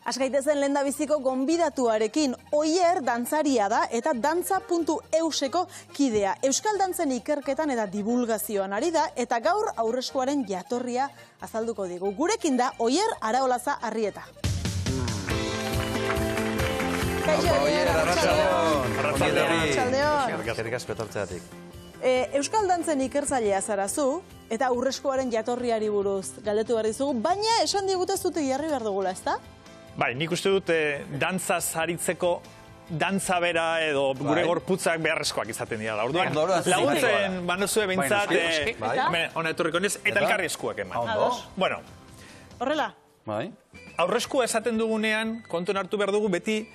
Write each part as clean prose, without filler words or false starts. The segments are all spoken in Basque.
Asgaitezen lehendabiziko gonbidatuarekin, Oier dantzaria da eta dantza.euseko kidea. Euskal dantzen ikerketan eta divulgazioan ari da eta gaur aurreskoaren jatorria azalduko digu. Gurekin da Oier Araolaza Arrieta. Kaixo, Oier, arratsaldeon. Euskal dantzen ikertzailea zarazu eta aurreskoaren jatorriari buruz galdetu behar dizugu, baina esan digute zute jarri behar dugula, ezta? Bai, nik uste dut dantzaz aritzeko dantza bera edo gure gorputzak beharrezkoak izaten dira. Orduan, laguntzen banuzue bintzat, hona etorriko nez, eta elkarri eskuak eman. Bueno. Horrela? Aurreskua esaten dugunean, kontuan hartu behar dugu beti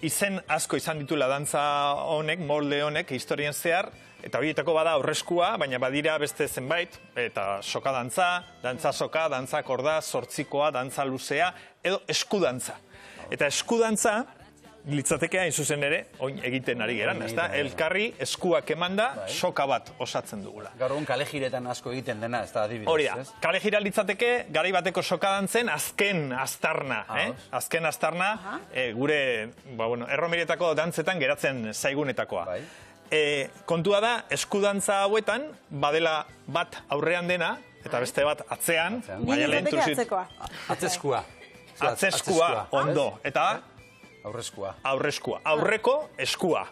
izen asko izan ditula dantza honek, molde honek, historien zehar, eta horietako bada aurreskua, baina badira beste zenbait, eta soka dantza, dantza soka, dantza korda, zortzikoa, dantza luzea, edo eskudantza. Eta eskudantza, litzateke hain zuzen ere, oin egiten ari geran, ezta? Elkarri eskuak emanda soka bat osatzen dugula. Gaur egun kalejiretan asko egiten dena, ez da adibidez. Hori da, kalejira litzateke, garai bateko soka dantzen azken astarna. Azken astarna, gure erromiretako dantzetan geratzen zaigunetakoa. Kontua da, eskudantza hauetan, badela bat aurrean dena, eta beste bat atzean. Gilitzateke atzekoa. Atzeskua. Atzeskua, ondo. Eta aurreskua. Aurreskua. Aurreko eskua.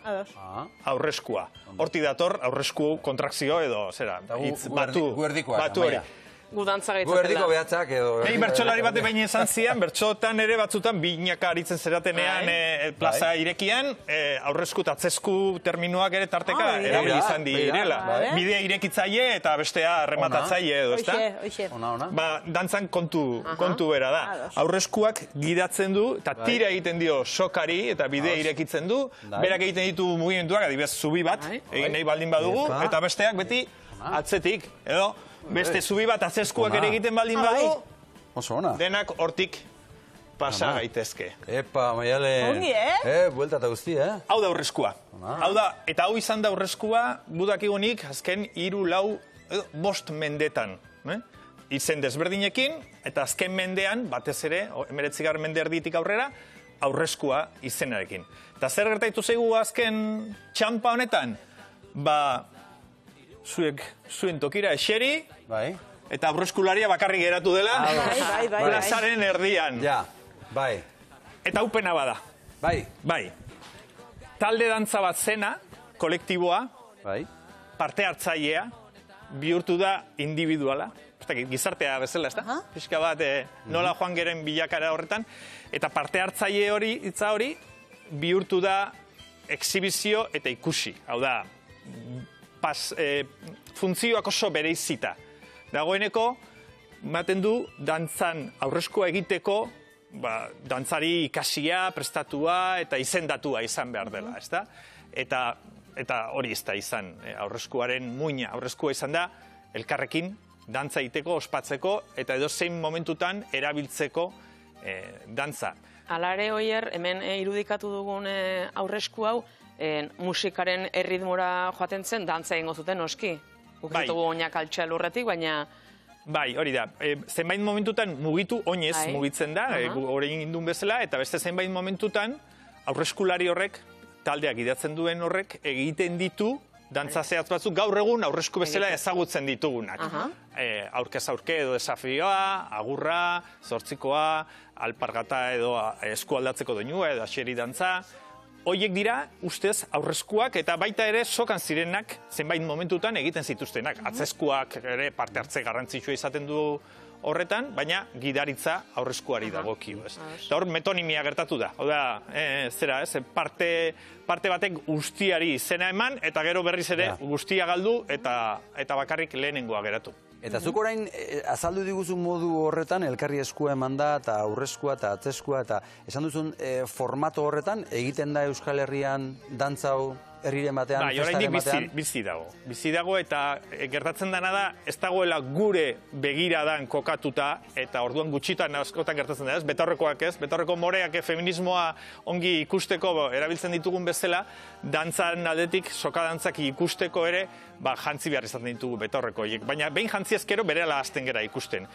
Aurreskua. Horti dator, aurresku kontrakzio edo, zera, batu hori. Gudantza gaitzaten da. Guerdiko behatzak edo... Nei bertsolari bate baina esan zian, bertsotan ere batzutan binaka aritzen zeratenean plaza irekian, aurresku eta atzesku terminoak ere tarteka erabili izan direla. Bidea irekitzaile eta bestea rematatzaile edo, ezta? Ba, dantzan kontu bera da. Aurreskuak gidatzen du eta tira egiten dio sokari eta bidea irekitzen du, berak egiten ditu mugimenduak, adibidez zubi bat, egin nahi baldin badugu, eta besteak beti atzetik, edo beste zubi bat atzeskuak ere egiten baldin badu, denak hortik pasa gaitezke. Epa, Maiale. Ongi, Buelta eta guzti, Hau da aurreskua. Hau da, eta hau izan da aurreskua, budakigunik azken 3-4-5 mendetan. Izen desberdinekin, eta azken mendean, batez ere, 19. mende erditik aurrera, aurreskua izenarekin. Eta zer gertaitu zaigu azken txampa honetan? Ba, zuen tokira eseri, eta aurreskularia bakarrik geratu dela, plazaren erdian. Eta upena bada. Bai. Talde dantza bat zena, kolektiboa, parte hartzailea, bihurtu da individuala. Gizartea bezala, ez da? Pixka bat, nola joan geren bilakara horretan. Eta parte hartzaile hori, hitza hori, bihurtu da exhibizio eta ikusi. Hau da, funtzioak oso bereizita. Dagoeneko, ematen du, dantzan aurreskua egiteko, dantzari ikasia, prestatua eta izendatua izan behar dela, ezta? Eta hori ez da izan, aurreskuaren muina. Aurreskua izan da, elkarrekin, dantza egiteko, ospatzeko, eta edo zein momentutan erabiltzeko dantza. Alare, Oier, hemen irudikatu dugun aurresku hau, musikaren erritmora joaten zen, dantza egingo zuten, noski? Ukitugu oinak altxea lurretik, baina... Bai, hori da. Zenbait momentutan mugitu oinez mugitzen da, hori indun bezala, eta beste zenbait momentutan aurreskulari horrek, taldeak idatzen duen horrek, egiten ditu dantza zehatz batzuk gaur egun aurresku bezala ezagutzen ditugunak. Aurkez aurke edo desafioa, agurra, zortzikoa, alpargata edo eskualdatzeko doinua edo aseri dantza. Hoiek dira, ustez, aurreskuak eta baita ere sokan zirenak zenbait momentutan egiten zituztenak. Atzeskuak ere parte hartze garrantzitsua izaten du horretan, baina gidaritza aurreskuari dagokio. Eta hor metonimia gertatu da. Hau da, parte batek guztiari izena eman, eta gero berriz ere guztia galdu eta bakarrik lehenengoa geratu. Eta zuk orain azaldu diguzu modu horretan, elkarri eskua eman da, eta aurreskua eta atzeskua, eta esan duzun formato horretan, egiten da Euskal Herrian dantza hau herriren batean, festaren batean? Bizi dago. Bizi dago eta gertatzen dena da, ez dagoela gure begiradan kokatuta, eta orduan gutxitan askotan gertatzen da, ez? Betaurrekoak ez, betaurreko moreak feminismoa ongi ikusteko erabiltzen ditugun bezala, dantzaren aldetik, soka dantzak ikusteko ere, jantzi behar izaten ditugu betaurreko horiek. Baina behin jantzi ezkero berehala hasten gera ikusten.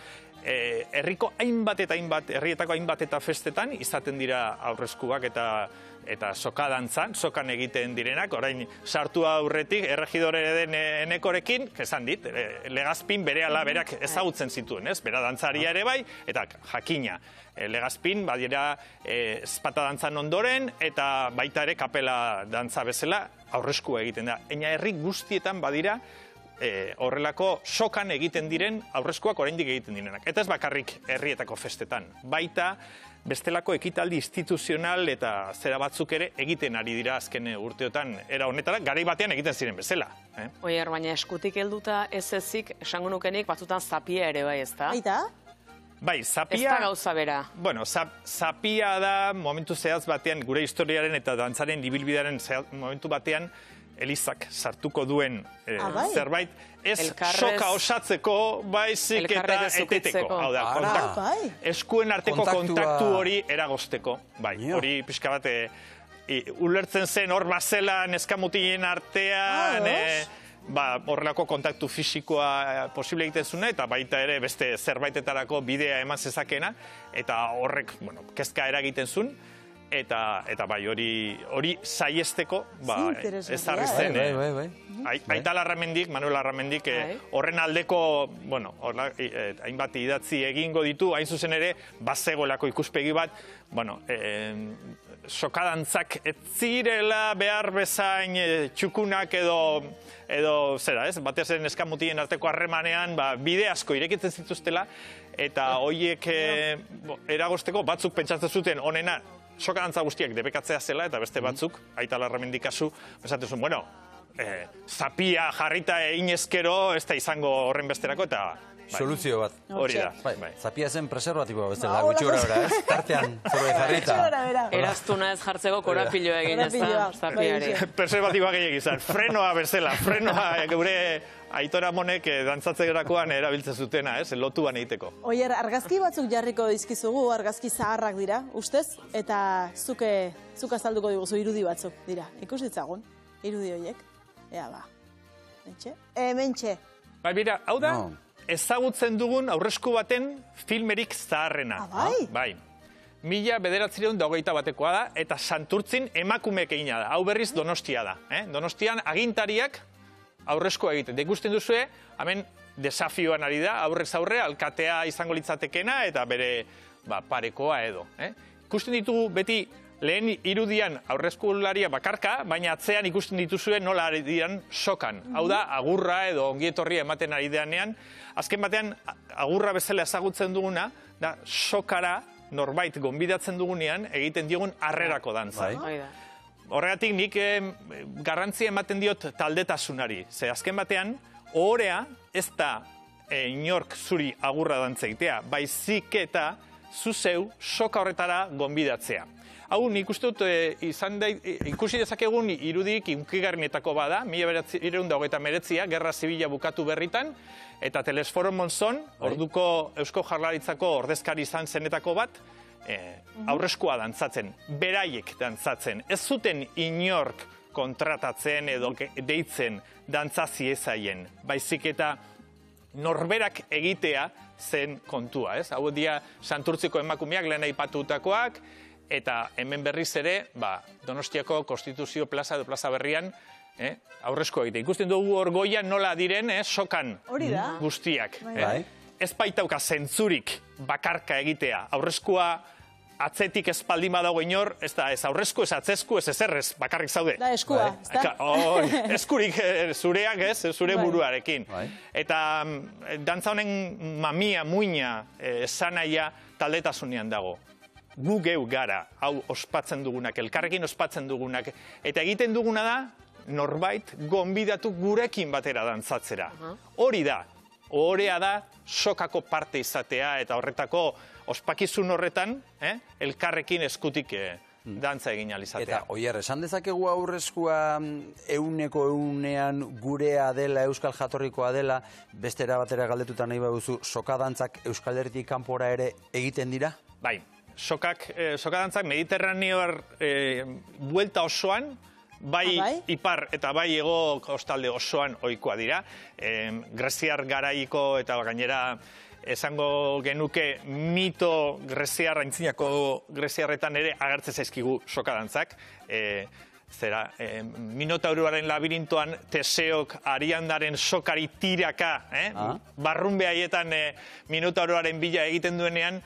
herriko hainbat eta hainbat, herrietako hainbat eta festetan izaten dira aurreskuak eta soka dantzan, sokan egiten direnak, orain sartu aurretik, erregidore den Enekorekin, esan dit, Legazpin bere berak ezagutzen zituen, ez? Bera dantzaria ere bai, eta jakina. Legazpin, badira, espata dantzan ondoren, eta baita ere kapela dantza bezala aurreskua egiten da. Eina herri guztietan badira, horrelako sokan egiten diren aurreskuak oraindik egiten direnak. Eta ez bakarrik herrietako festetan. Baita, bestelako ekitaldi instituzional eta zera batzuk ere egiten ari dira azken urteotan era honetara, garai batean egiten ziren bezala. Oier, baina eskutik helduta ez ezik, esango nukenik, batzutan zapia ere bai, ez da? Baita? Bai, zapia... Ez da gauza bera. Bueno, zapia da momentu zehaz batean, gure historiaren eta dantzaren ibilbidearen momentu batean, Elizak sartuko duen zerbait, ez soka osatzeko, baizik eta eteteko. Hau da, eskuen arteko kontaktu hori eragozteko. Bai, hori pixka bat ulertzen zen hor bazela neskamutien artean, horrelako kontaktu fisikoa posible egiten zuna, eta baita ere beste zerbaitetarako bidea eman zezakena, eta horrek, kezka eragiten zuen, eta bai, hori saiesteko, ezarri zen. Aita Larramendik, Manuel Larramendik, horren aldeko, hainbat idatzi egingo ditu, hain zuzen ere, bazegolako ikuspegi bat, sokadantzak ez zirela behar bezain txukunak edo zera, ez? Batez ere neskamutien arteko harremanean bide asko irekitzen zituztela, eta horiek eragozteko batzuk pentsatzen zuten onena, sokadantza guztiak debekatzea zela, eta beste batzuk, Aita Larramendik kasu, esaten zuen, zapia jarrita egin ezkero, ez da izango horren besterako, eta... Soluzio bat. Hori da. Zapia zen preservatiboa bezala, gutxi gora bera, ez? Tartean, zerbait jarrita. Eraztuna ez jartzeko korapiloa egin ez da, zapiari. Preservatiboa gehiagin izan, frenoa bezala, frenoa gure Aitor Amonek dantzatzerakoan erabiltzen zutena, ez? Lotuan egiteko. Oier, argazki batzuk jarriko dizkizugu, argazki zaharrak dira, ustez? Eta zuk azalduko diguzu irudi batzuk dira. Ikus ditzagun, irudi horiek. Ea ba. Mentxe? Mentxe. Bai, bira, hau da, ezagutzen dugun aurresku baten filmerik zaharrena. Bai? Bai. 1921 da, eta Santurtzin emakumeek egina da. Hau berriz Donostia da. Donostian agintariak aurreskua egiten. Ikusten duzue, hemen desafioan ari da, aurrez aurre, alkatea izango litzatekena, eta bere parekoa edo. Ikusten ditugu beti lehen irudian aurreskularia bakarka, baina atzean ikusten dituzue nola ari diran sokan. Hau da, agurra edo ongietorria ematen ari deanean, azken batean agurra bezala ezagutzen duguna, da sokara norbait gonbidatzen dugunean egiten diogun harrerako dantza. Horregatik nik garrantzia ematen diot taldetasunari. Ze azken batean, ohorea ez da inork zuri agurra dantza egitea, baizik eta zuzeu soka horretara gonbidatzea. Hau, nik uste dut ikusi dezakegun irudik unkigarrienetako bada, 1929, Gerra Zibila bukatu berritan, eta Telesforo Monzon, orduko Eusko Jaurlaritzako ordezkari izan zenetako bat, aurreskua dantzatzen, beraiek dantzatzen. Ez zuten inork kontratatzen edo deitzen dantzazi ezaien, baizik eta norberak egitea zen kontua, ez? Hau dia Santurtziko emakumeak lehen aipatutakoak, eta hemen berriz ere, Donostiako Konstituzio plaza edo plaza berrian, aurreskua egite. Ikusten dugu orgoian nola diren, sokan guztiak. Ez baitauka zentzurik bakarka egitea. Aurreskua atzetik espaldin badago inor, ez da, ez aurresku, ez atzesku, ez ezerrez, bakarrik zaude. Da, eskua, ez da? Eskurik zureak, ez, zure buruarekin. Eta dantza honen mamia, muina, esanaia taldetasunean dago. Gu geu gara, hau ospatzen dugunak, elkarrekin ospatzen dugunak. Eta egiten duguna da, norbait gonbidatu gurekin batera dantzatzera. Hori da, ohorea da, sokako parte izatea eta horretako ospakizun horretan, elkarrekin eskutik dantza egin alizatea. Eta, Oier, esan dezakegu aurreskua euneko eunean gurea dela, euskal jatorrikoa dela, bestera batera galdetuta nahi baduzu, sokadantzak Euskal Herritik kanpora ere egiten dira? Bai, sokadantzak mediterraneoar buelta osoan, bai ipar eta bai hego kostalde osoan ohikoa dira. Greziar garaiko eta gainera esango genuke mito greziar, aintzinako greziarretan ere agertzen zaizkigu sokadantzak. Minotauroaren labirintoan Teseok Ariandaren sokari tiraka, barrunbe haietan Minotauroaren bila egiten duenean,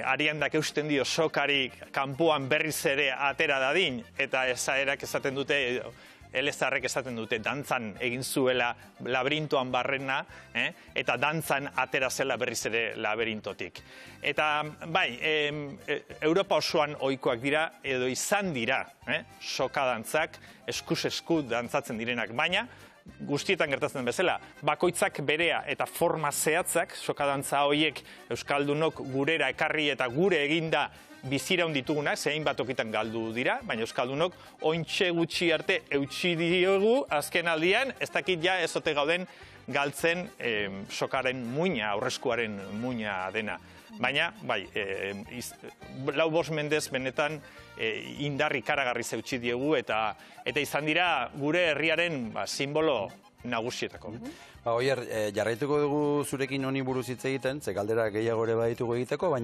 Ariandak eusten dio sokari kanpoan berriz ere atera dadin, eta esaerak esaten dute, elezarrek esaten dute, dantzan egin zuela labirintoan barrena, eta dantzan atera zela berriz ere labirintotik. Eta, bai, Europa osoan ohikoak dira, edo izan dira, sokadantzak, eskuz esku dantzatzen direnak, baina, guztietan gertatzen den bezala, bakoitzak berea eta forma zehatzak, sokadantza horiek euskaldunok gurera ekarri eta gure eginda bizira ditugunak, zein bat okitan galdu dira, baina euskaldunok ointxe gutxi arte eutxi diogu azken aldian, ez dakit ja ezote gauden galtzen sokaren muina, aurreskuaren muina dena. Baina, bai, 4-5 mendez benetan indarri karagarri zeutxi diegu eta izan dira gure herriaren simbolo nagusietako. Oier, jarraituko dugu zurekin honi buruz hitz egiten, ze galdera gehiago ere baditugu egiteko, baina